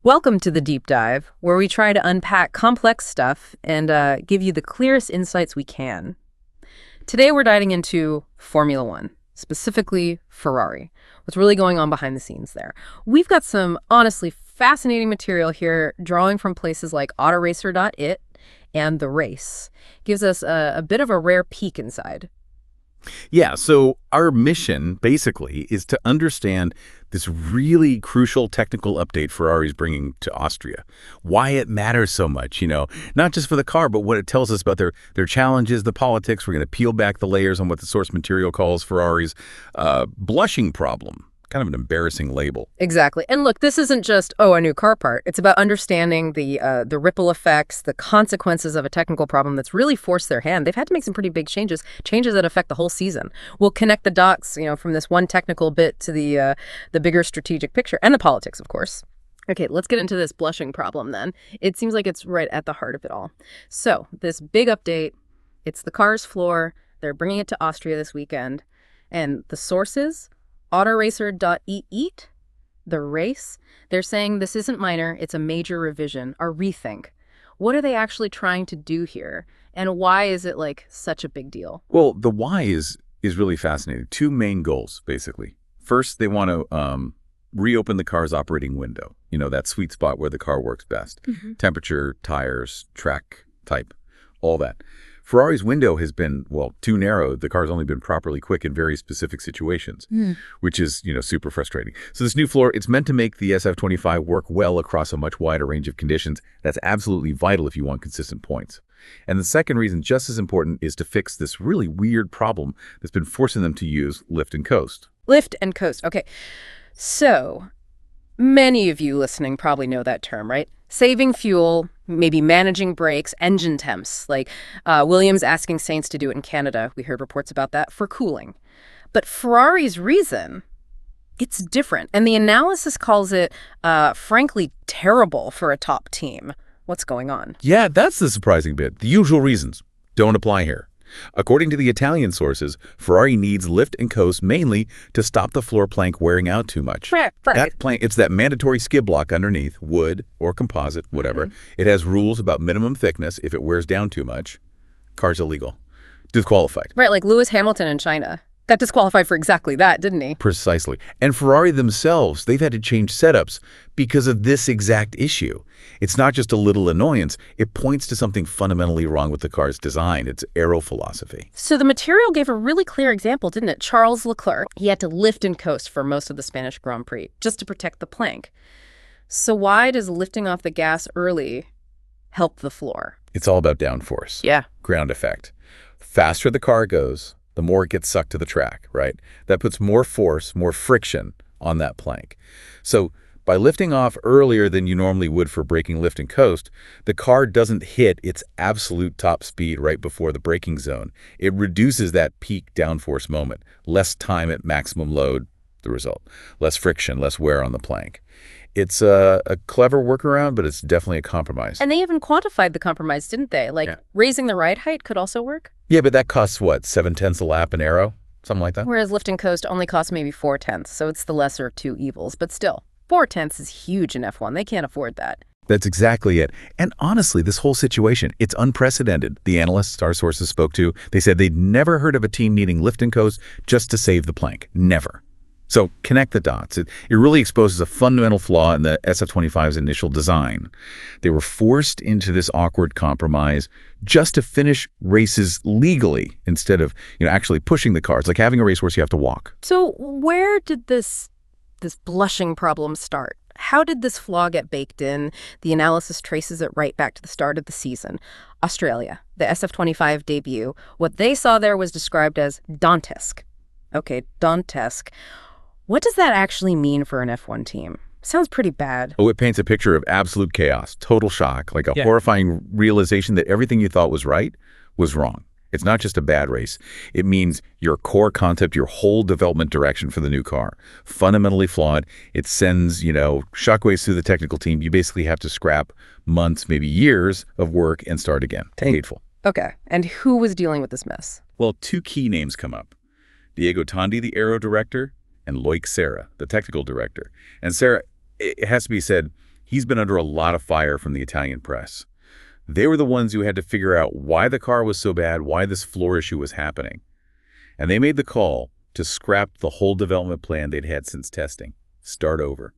Welcome to the Deep Dive, where we try to unpack complex stuff and give you the clearest insights we can. Today we're diving into Formula One, specifically Ferrari. What's really going on behind the scenes there? We've got some honestly fascinating material here, drawing from places like autoracer.it and The Race. Gives us a bit of a rare peek inside. Yeah, so our mission, basically, is to understand this really crucial technical update Ferrari's bringing to Austria. Why it matters so much, not just for the car, but what it tells us about their challenges, the politics. We're going to peel back the layers on what the source material calls Ferrari's blushing problem. Kind of an embarrassing label. Exactly. And look, this isn't just, a new car part. It's about understanding the ripple effects, the consequences of a technical problem that's really forced their hand. They've had to make some pretty big changes that affect the whole season. We'll connect the dots, from this one technical bit to the bigger strategic picture and the politics, of course. Okay, let's get into this blushing problem then. It seems like it's right at the heart of it all. So this big update, it's the car's floor. They're bringing it to Austria this weekend. And the sources, autoracer.it, The Race, they're saying this isn't minor, it's a major revision, a rethink. What are they actually trying to do here? And why is it such a big deal? Well, the why is really fascinating. Two main goals, basically. First, they want to reopen the car's operating window, that sweet spot where the car works best. Temperature, tires, track type, all that. Ferrari's window has been, too narrow. The car's only been properly quick in very specific situations, which is, super frustrating. So this new floor, it's meant to make the SF25 work well across a much wider range of conditions. That's absolutely vital if you want consistent points. And the second reason, just as important, is to fix this really weird problem that's been forcing them to use lift and coast. Lift and coast. Okay. So many of you listening probably know that term, right? Saving fuel, maybe managing brakes, engine temps, like Williams asking Sainz to do it in Canada. We heard reports about that for cooling. But Ferrari's reason, it's different. And the analysis calls it, frankly, terrible for a top team. What's going on? Yeah, that's the surprising bit. The usual reasons don't apply here. According to the Italian sources, Ferrari needs lift and coast mainly to stop the floor plank wearing out too much. Right. That plank, it's that mandatory skid block underneath, wood or composite, whatever. It has rules about minimum thickness. If it wears down too much, car's illegal. Disqualified. Right, like Lewis Hamilton in China. Got disqualified for exactly that, didn't he? Precisely. And Ferrari themselves, they've had to change setups because of this exact issue. It's not just a little annoyance. It points to something fundamentally wrong with the car's design, its aero philosophy. So the material gave a really clear example, didn't it? Charles Leclerc, he had to lift and coast for most of the Spanish Grand Prix just to protect the plank. So why does lifting off the gas early help the floor? It's all about downforce. Yeah. Ground effect. Faster the car goes, the more it gets sucked to the track, right? That puts more force, more friction on that plank. So by lifting off earlier than you normally would for braking lift and coast, the car doesn't hit its absolute top speed right before the braking zone. It reduces that peak downforce moment. Less time at maximum load, the result. Less friction, less wear on the plank. It's a clever workaround, but it's definitely a compromise. And they even quantified the compromise, didn't they? Raising the ride height could also work? Yeah, but that costs what, 7/10 a lap in aero? Something like that? Whereas lift and coast only costs maybe 4/10, so it's the lesser of two evils. But still, 4/10 is huge in F1. They can't afford that. That's exactly it. And honestly, this whole situation, it's unprecedented. The analysts our sources spoke to, they said they'd never heard of a team needing lift and coast just to save the plank. Never. So connect the dots. It really exposes a fundamental flaw in the SF25's initial design. They were forced into this awkward compromise just to finish races legally instead of actually pushing the car. It's like having a racehorse you have to walk. So where did this blushing problem start? How did this flaw get baked in? The analysis traces it right back to the start of the season. Australia, the SF25 debut, what they saw there was described as Dantesque. Okay, Dantesque. What does that actually mean for an F1 team? Sounds pretty bad. Oh, it paints a picture of absolute chaos, total shock, like a horrifying realization that everything you thought was right was wrong. It's not just a bad race. It means your core concept, your whole development direction for the new car, fundamentally flawed. It sends, shockwaves through the technical team. You basically have to scrap months, maybe years of work and start again. Hateful. Okay. And who was dealing with this mess? Well, two key names come up. Diego Tondi, the aero director, and Loic Serra, the technical director. And Serra, it has to be said, He's been under a lot of fire from the Italian press. They were the ones who had to figure out why the car was so bad, why this floor issue was happening. And they made the call to scrap the whole development plan they'd had since testing. Start over.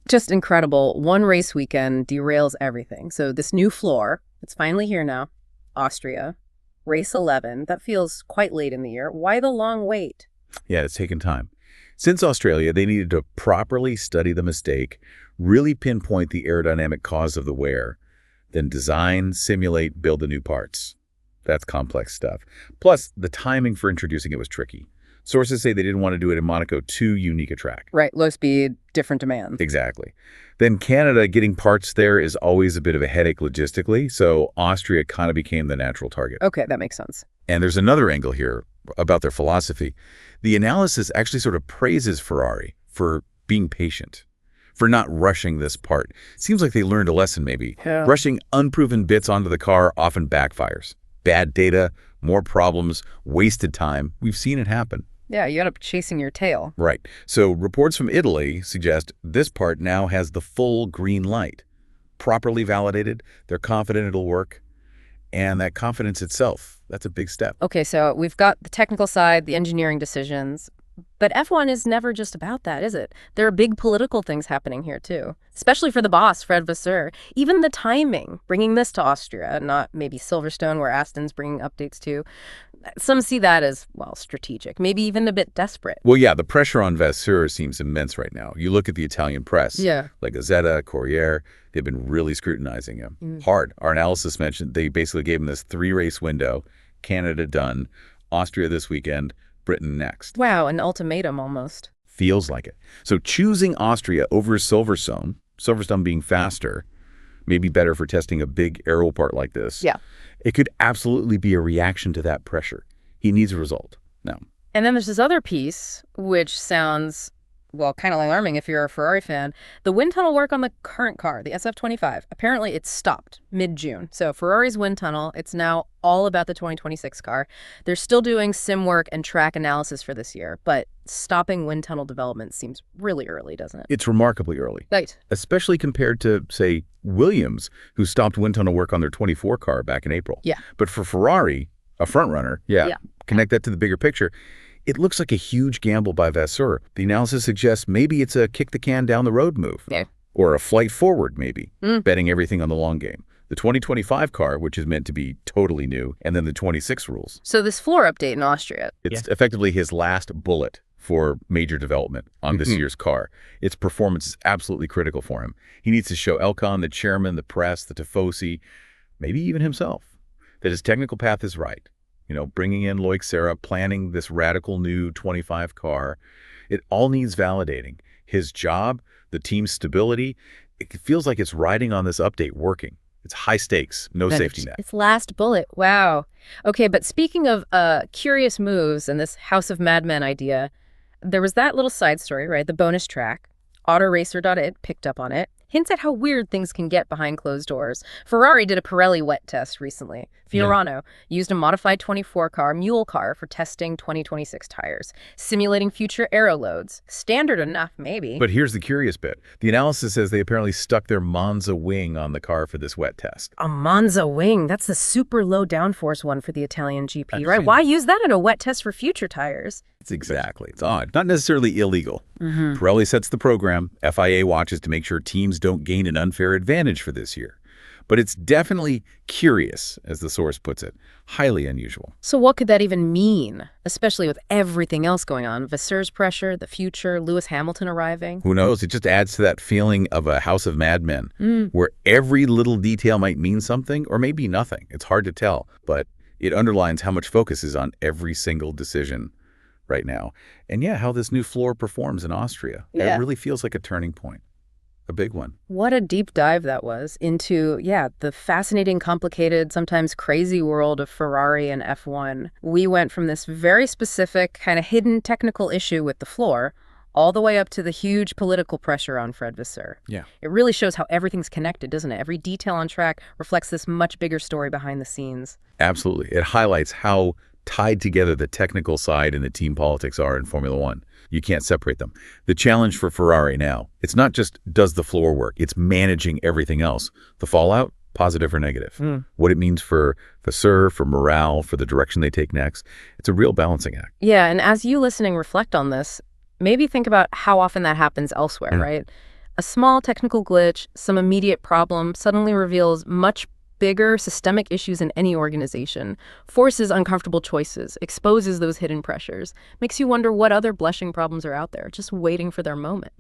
Just incredible. One race weekend derails everything. So this new floor, it's finally here now. Austria. Race 11. That feels quite late in the year. Why the long wait? Yeah, it's taken time. Since Australia, they needed to properly study the mistake, really pinpoint the aerodynamic cause of the wear, then design, simulate, build the new parts. That's complex stuff. Plus, the timing for introducing it was tricky. Sources say they didn't want to do it in Monaco, too unique a track. Right, low speed, different demands. Exactly. Then Canada, getting parts there is always a bit of a headache logistically, so Austria kind of became the natural target. Okay, that makes sense. And there's another angle here about their philosophy. The analysis actually sort of praises Ferrari for being patient, for not rushing this part. Seems like they learned a lesson maybe. Yeah. Rushing unproven bits onto the car often backfires. Bad data, more problems, wasted time. We've seen it happen. Yeah, you end up chasing your tail. Right. So reports from Italy suggest this part now has the full green light. Properly validated, they're confident it'll work. And that confidence itself, that's a big step. Okay, so we've got the technical side, the engineering decisions. But F1 is never just about that, is it? There are big political things happening here, too. Especially for the boss, Fred Vasseur. Even the timing, bringing this to Austria, not maybe Silverstone, where Aston's bringing updates to. Some see that as, well, strategic, maybe even a bit desperate. Well, yeah, the pressure on Vasseur seems immense right now. You look at the Italian press, like Gazzetta, Corriere, they've been really scrutinizing him. Hard. Our analysis mentioned they basically gave him this 3-race window, Canada done, Austria this weekend, Britain next. Wow, an ultimatum almost. Feels like it. So choosing Austria over Silverstone being faster, maybe better for testing a big aero part like this. Yeah. It could absolutely be a reaction to that pressure. He needs a result now. And then there's this other piece, which sounds, well, kind of alarming if you're a Ferrari fan. The wind tunnel work on the current car, the SF25, apparently it stopped mid-June. So Ferrari's wind tunnel, it's now all about the 2026 car. They're still doing sim work and track analysis for this year, but stopping wind tunnel development seems really early, doesn't it? It's remarkably early. Right. Especially compared to, say, Williams, who stopped wind tunnel work on their 24 car back in April. Yeah. But for Ferrari, a front runner, connect that to the bigger picture, it looks like a huge gamble by Vasseur. The analysis suggests maybe it's a kick the can down the road move. Yeah. Or a flight forward, maybe, betting everything on the long game. The 2025 car, which is meant to be totally new, and then the 26 rules. So this floor update in Austria. It's effectively his last bullet for major development on this year's car. Its performance is absolutely critical for him. He needs to show Elkan, the chairman, the press, the Tifosi, maybe even himself, that his technical path is right. You know, bringing in Loic Serra, planning this radical new 25 car. It all needs validating. His job, the team's stability, it feels like it's riding on this update working. It's high stakes, no safety net. It's last bullet. Wow. Okay, but speaking of curious moves and this House of Madmen idea, there was that little side story, right? The bonus track. Autoracer.it picked up on it. Hints at how weird things can get behind closed doors. Ferrari did a Pirelli wet test recently. Fiorano used a modified 24 car mule car for testing 2026 tires, simulating future aero loads. Standard enough, maybe. But here's the curious bit. The analysis says they apparently stuck their Monza wing on the car for this wet test. A Monza wing. That's the super low downforce one for the Italian GP, right? Why use that in a wet test for future tires? It's odd. Not necessarily illegal. Pirelli sets the program. FIA watches to make sure teams don't gain an unfair advantage for this year. But it's definitely curious, as the source puts it. Highly unusual. So what could that even mean, especially with everything else going on? Vasseur's pressure, the future, Lewis Hamilton arriving? Who knows? It just adds to that feeling of a house of madmen, where every little detail might mean something or maybe nothing. It's hard to tell, but it underlines how much focus is on every single decision right now. And how this new floor performs in Austria. It really feels like a turning point. A big one. What a deep dive that was into, the fascinating, complicated, sometimes crazy world of Ferrari and F1. We went from this very specific, kind of hidden technical issue with the floor all the way up to the huge political pressure on Fred Vasseur. Yeah. It really shows how everything's connected, doesn't it? Every detail on track reflects this much bigger story behind the scenes. Absolutely. It highlights how tied together the technical side and the team politics are in Formula One. You can't separate them. The challenge for Ferrari now, it's not just does the floor work, it's managing everything else. The fallout, positive or negative. What it means for VASSEUR, for morale, for the direction they take next. It's a real balancing act. Yeah, and as you listening reflect on this, maybe think about how often that happens elsewhere, right? A small technical glitch, some immediate problem suddenly reveals much bigger systemic issues in any organization, forces uncomfortable choices, exposes those hidden pressures, makes you wonder what other blushing problems are out there, just waiting for their moment.